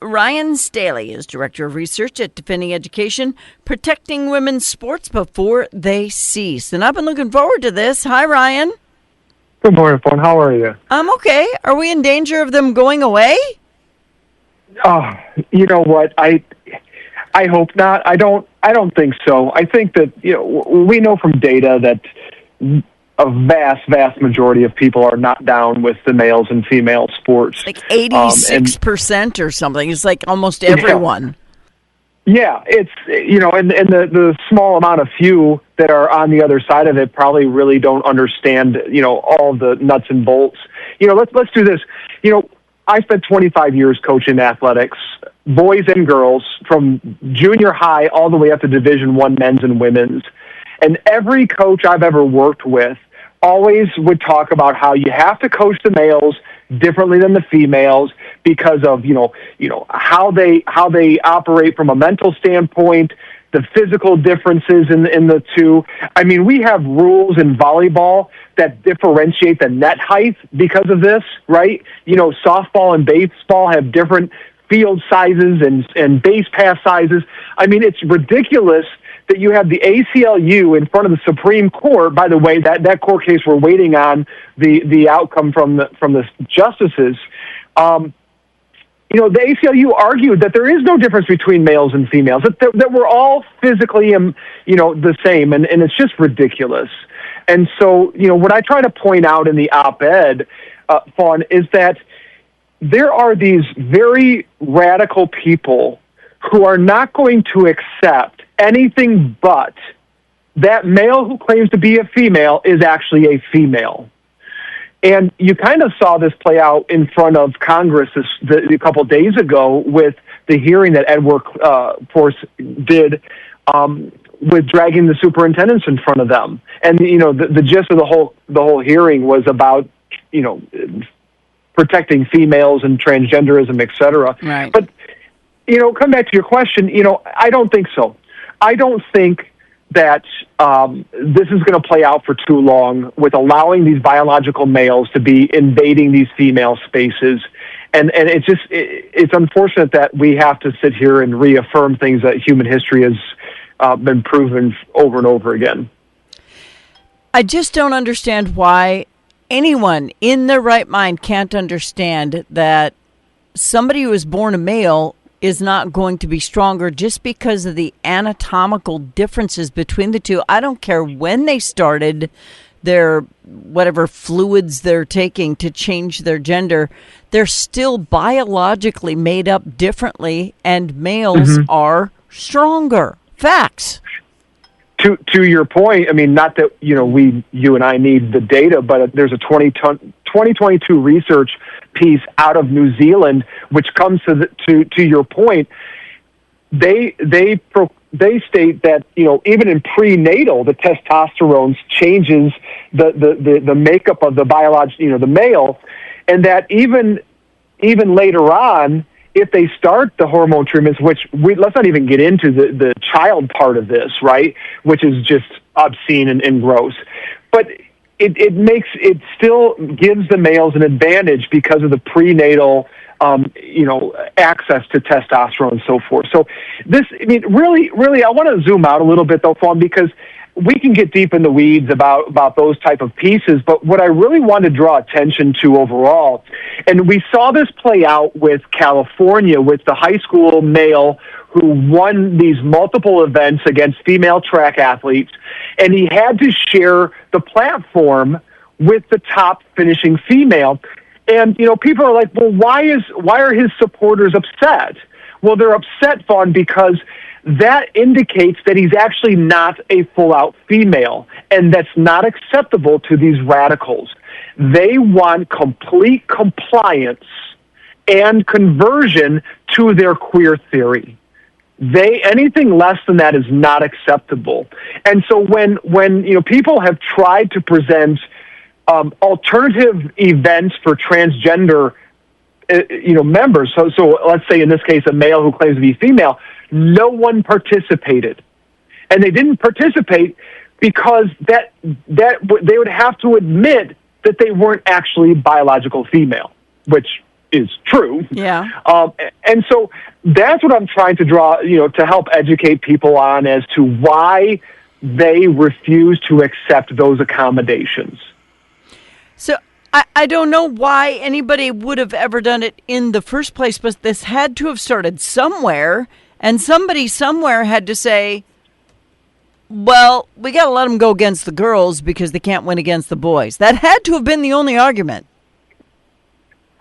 Rhyen Staley is Director of Research at Dfending Education, protecting women's sports before they cease. And I've been looking forward to this. Hi, Rhyen. Good morning, Fawn. How are you? I'm okay. Are we in danger of them going away? You know what? I hope not. I don't think so. I think that we know from data that a vast majority of people are not down with the males and female sports. Like 86% or something. It's like almost everyone. Yeah, it's and the small amount of few that are on the other side of it probably really don't understand all the nuts and bolts. Let's do this. I spent 25 years coaching athletics, boys and girls, from junior high all the way up to Division I men's and women's. And every coach I've ever worked with always would talk about how you have to coach the males differently than the females because of how they operate from a mental standpoint, the physical differences in the two. I mean, we have rules in volleyball that differentiate the net height because of this, right? Softball and baseball have different field sizes and base pass sizes. I mean, it's ridiculous that you have the ACLU in front of the Supreme Court. By the way, that court case, we're waiting on the outcome from the justices. The ACLU argued that there is no difference between males and females, that we're all physically, the same, and it's just ridiculous. And so, what I try to point out in the op-ed, Fawn, is that there are these very radical people who are not going to accept anything but that male who claims to be a female is actually a female. And you kind of saw this play out in front of Congress a couple of days ago with the hearing that Ed Workforce did with dragging the superintendents in front of them. And the gist of the whole hearing was about protecting females and transgenderism, et cetera. Right. But come back to your question. I don't think so. I don't think that this is going to play out for too long with allowing these biological males to be invading these female spaces. And it's unfortunate that we have to sit here and reaffirm things that human history has been proven over and over again. I just don't understand why anyone in their right mind can't understand that somebody who is born a male is not going to be stronger just because of the anatomical differences between the two. I don't care when they started their whatever fluids they're taking to change their gender. They're still biologically made up differently, and males are stronger. Facts. To your point, I mean, not that you and I need the data, but there's a 2022 research piece out of New Zealand, which comes to your point. They state that even in prenatal, the testosterone changes the makeup of the the male, and that even later on, if they start the hormone treatments, which let's not even get into the child part of this, right? Which is just obscene and gross. But it still gives the males an advantage because of the prenatal, access to testosterone and so forth. So really, I want to zoom out a little bit though, Fawn, because we can get deep in the weeds about those type of pieces, but what I really want to draw attention to overall, and we saw this play out with California with the high school male who won these multiple events against female track athletes, and he had to share the platform with the top finishing female. And people are like, well, why are his supporters upset? Well, they're upset, Fawn, because that indicates that he's actually not a full-out female, and that's not acceptable to these radicals. They want complete compliance and conversion to their queer theory. Anything less than that is not acceptable. And so when people have tried to present alternative events for transgender members, so let's say in this case a male who claims to be female, no one participated. And they didn't participate because that they would have to admit that they weren't actually biological female, which is true. Yeah. And so that's what I'm trying to draw, to help educate people on as to why they refuse to accept those accommodations. So I don't know why anybody would have ever done it in the first place, but this had to have started somewhere, and somebody somewhere had to say, well, we got to let them go against the girls because they can't win against the boys. That had to have been the only argument.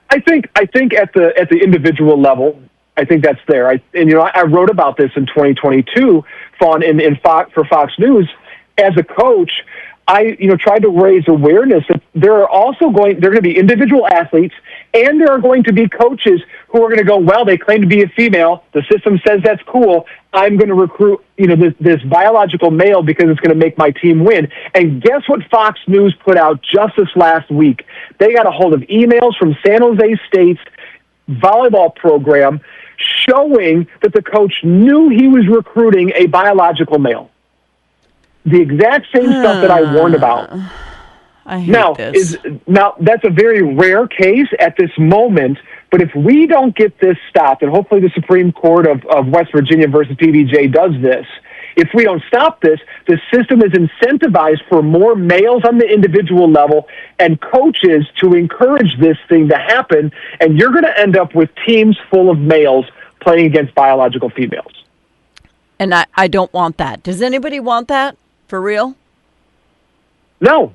I think at the individual level, I think that's there. I wrote about this in 2022 for Fox News. As a coach, I tried to raise awareness that there are going to be individual athletes, and there are going to be coaches who are going to go, well, they claim to be a female. The system says that's cool. I'm going to recruit this biological male because it's going to make my team win. And guess what Fox News put out just this last week? They got a hold of emails from San Jose State's volleyball program showing that the coach knew he was recruiting a biological male. The exact same stuff that I warned about. I hate this. Now, that's a very rare case at this moment, but if we don't get this stopped, and hopefully the Supreme Court of West Virginia versus PBJ does this, if we don't stop this, the system is incentivized for more males on the individual level and coaches to encourage this thing to happen, and you're going to end up with teams full of males playing against biological females. And I don't want that. Does anybody want that? For real? No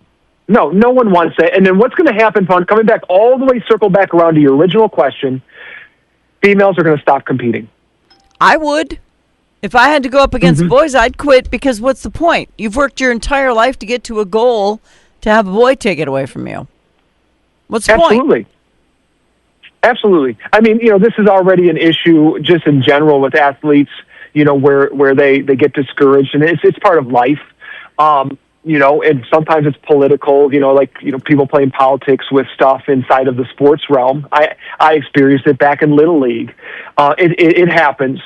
one wants that. And then what's going to happen, coming back all the way, circle back around to your original question, females are going to stop competing. I would. If I had to go up against boys, I'd quit, because what's the point? You've worked your entire life to get to a goal to have a boy take it away from you. What's the point? Absolutely. I mean, this is already an issue just in general with athletes, where they get discouraged, and it's part of life. And sometimes it's political, people playing politics with stuff inside of the sports realm. I experienced it back in Little League. It happens.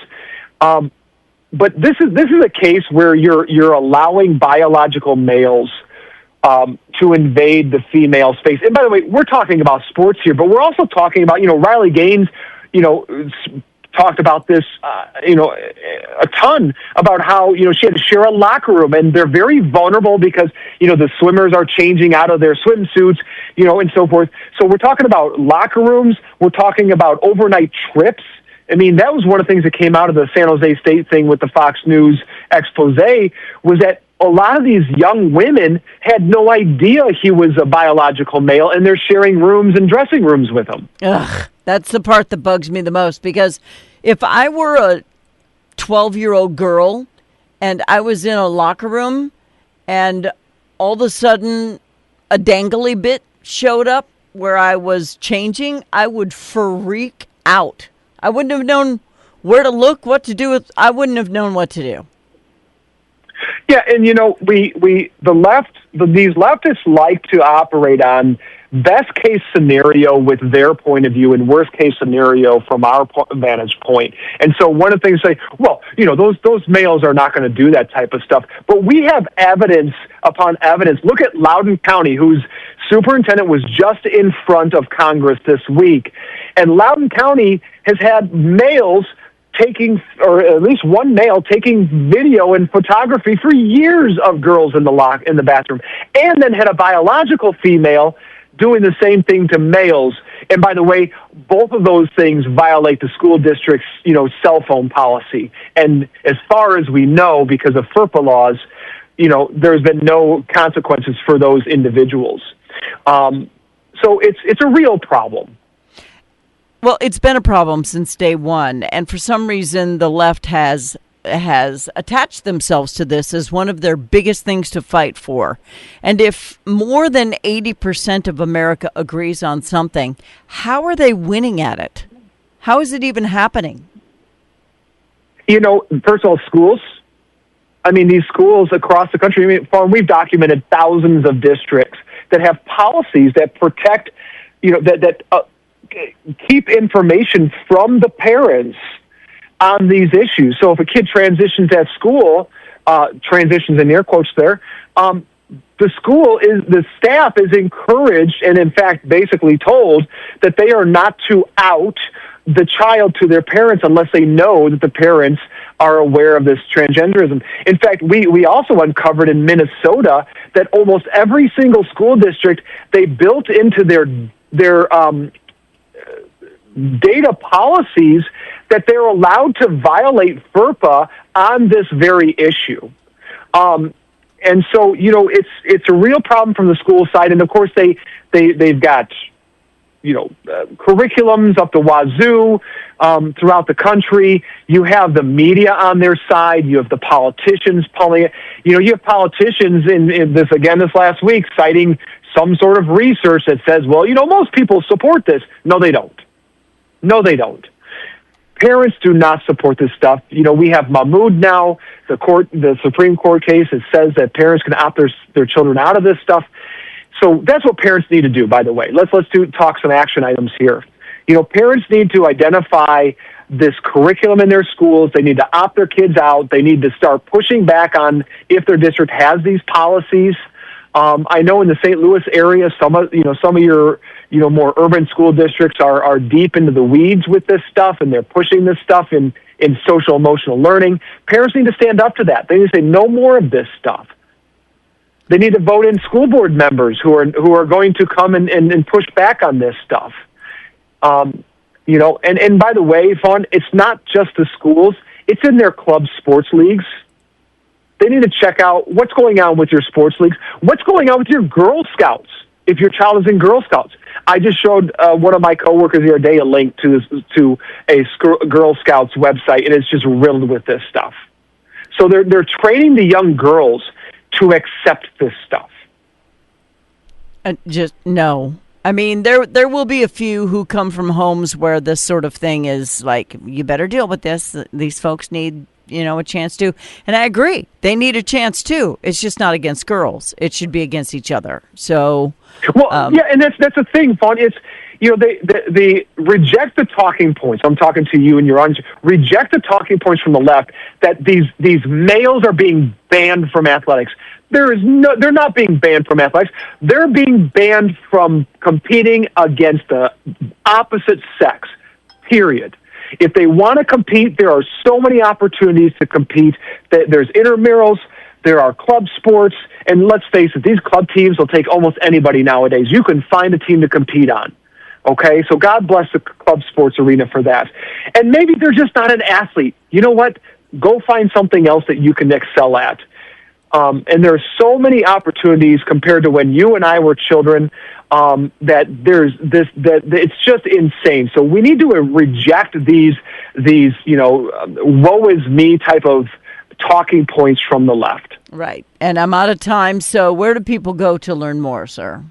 But this is a case where you're allowing biological males to invade the female space. And by the way, we're talking about sports here, but we're also talking about, Riley Gaines, talked about this, a ton about how, she had to share a locker room, and they're very vulnerable because, the swimmers are changing out of their swimsuits, and so forth. So we're talking about locker rooms. We're talking about overnight trips. I mean, that was one of the things that came out of the San Jose State thing with the Fox News expose, was that a lot of these young women had no idea he was a biological male, and they're sharing rooms and dressing rooms with him. Ugh, that's the part that bugs me the most, because if I were a 12-year-old girl and I was in a locker room and all of a sudden a dangly bit showed up where I was changing, I would freak out. I wouldn't have known where to look, what to do. I wouldn't have known what to do. Yeah, and these leftists like to operate on best case scenario with their point of view and worst case scenario from our vantage point. And so one of the things say, well, those males are not going to do that type of stuff. But we have evidence upon evidence. Look at Loudoun County, whose superintendent was just in front of Congress this week. And Loudoun County has had males taking, or at least one male taking video and photography for years of girls in the bathroom, and then had a biological female doing the same thing to males. And by the way, both of those things violate the school district's, cell phone policy. And as far as we know, because of FERPA laws, there's been no consequences for those individuals. So it's a real problem. Well, it's been a problem since day one, and for some reason the left has attached themselves to this as one of their biggest things to fight for. And if more than 80% of America agrees on something, how are they winning at it? How is it even happening? First of all, schools. I mean, these schools across the country, we've documented thousands of districts that have policies that protect, that keep information from the parents on these issues. So if a kid transitions at school, transitions in air quotes there, the staff is encouraged and in fact basically told that they are not to out the child to their parents unless they know that the parents are aware of this transgenderism. In fact, we also uncovered in Minnesota that almost every single school district, they built into their data policies that they're allowed to violate FERPA on this very issue. And so, it's a real problem from the school side. And of course, they've got, curriculums up the wazoo throughout the country. You have the media on their side. You have the politicians pulling it. You have politicians in this last week citing some sort of research that says, well, most people support this. No, they don't. No, they don't. Parents do not support this stuff. We have Mahmoud now, the Supreme Court case that says that parents can opt their children out of this stuff. So that's what parents need to do, by the way. Let's talk some action items here. Parents need to identify this curriculum in their schools. They need to opt their kids out. They need to start pushing back on if their district has these policies. I know in the St. Louis area, some of your more urban school districts are deep into the weeds with this stuff, and they're pushing this stuff in social emotional learning. Parents need to stand up to that. They need to say no more of this stuff. They need to vote in school board members who are going to come and push back on this stuff. And by the way, Fawn, it's not just the schools; it's in their club sports leagues. They need to check out what's going on with your sports leagues. What's going on with your Girl Scouts if your child is in Girl Scouts. I just showed one of my coworkers the other day a link to a Girl Scouts website, and it's just riddled with this stuff. So they're training the young girls to accept this stuff. Just no. I mean, there will be a few who come from homes where this sort of thing is like, you better deal with this. These folks need, a chance to. And I agree. They need a chance too. It's just not against girls. It should be against each other. So, yeah, and that's the thing, Fawn. It's, they reject the talking points. I'm talking to you and your audience. Reject the talking points from the left that these males are being banned from athletics. They're not being banned from athletics. They're being banned from competing against the opposite sex, period. If they want to compete, there are so many opportunities to compete. There's intramurals, there are club sports, and let's face it, these club teams will take almost anybody nowadays. You can find a team to compete on. Okay, so God bless the club sports arena for that. And maybe they're just not an athlete. You know what? Go find something else that you can excel at. And there are so many opportunities compared to when you and I were children that it's just insane. So we need to reject these woe is me type of talking points from the left. Right. And I'm out of time. So where do people go to learn more, sir?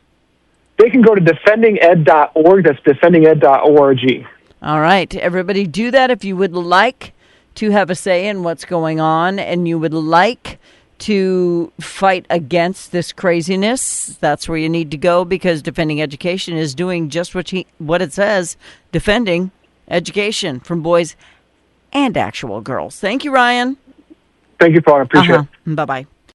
They can go to dfendinged.org. That's dfendinged.org. All right. Everybody do that if you would like to have a say in what's going on and you would like to fight against this craziness. That's where you need to go, because Defending Education is doing just what it says, defending education from boys and actual girls. Thank you, Rhyen. Thank you, Paul. I appreciate it. Bye-bye.